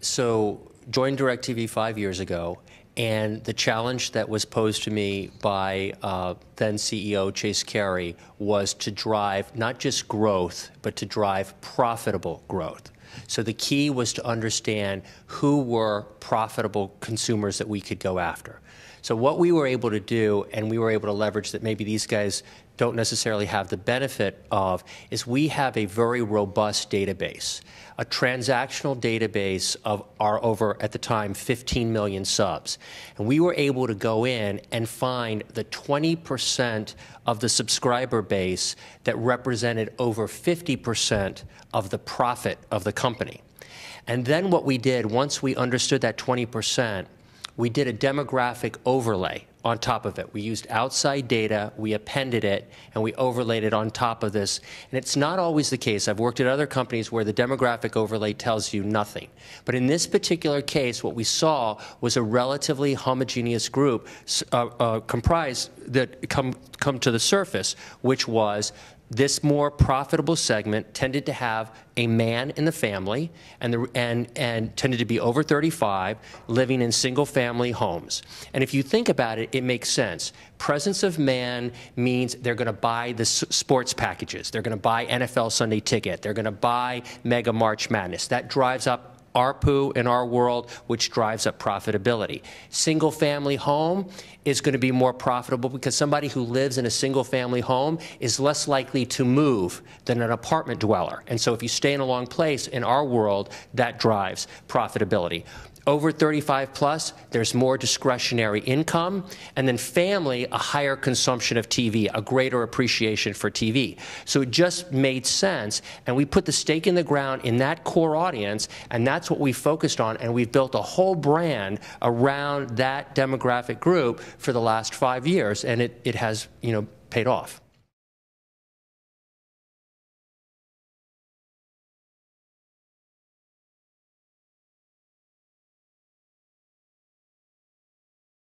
So joined DirecTV 5 years ago, and the challenge that was posed to me by then CEO Chase Carey was to drive not just growth, but to drive profitable growth. So the key was to understand who were profitable consumers that we could go after. So what we were able to do, and we were able to leverage that maybe these guys don't necessarily have the benefit of, is we have a very robust database, a transactional database of our over, at the time, 15 million subs. And we were able to go in and find the 20% of the subscriber base that represented over 50% of the profit of the company. And then what we did, once we understood that 20%, we did a demographic overlay on top of it. We used outside data, we appended it, and we overlaid it on top of this. And it's not always the case. I've worked at other companies where the demographic overlay tells you nothing. But in this particular case, what we saw was a relatively homogeneous group comprised that come to the surface, which was this more profitable segment tended to have a man in the family and tended to be over 35, living in single-family homes. And if you think about it, it makes sense. Presence of man means they're going to buy the sports packages. They're going to buy NFL Sunday Ticket. They're going to buy Mega March Madness. That drives up ARPU in our world, which drives up profitability. Single-family home is going to be more profitable because somebody who lives in a single-family home is less likely to move than an apartment dweller. And so if you stay in a long place, in our world, that drives profitability. Over 35 plus, there's more discretionary income, and then family, a higher consumption of TV, a greater appreciation for TV. So it just made sense, and we put the stake in the ground in that core audience, and that's what we focused on, and we've built a whole brand around that demographic group for the last 5 years, and it has, paid off.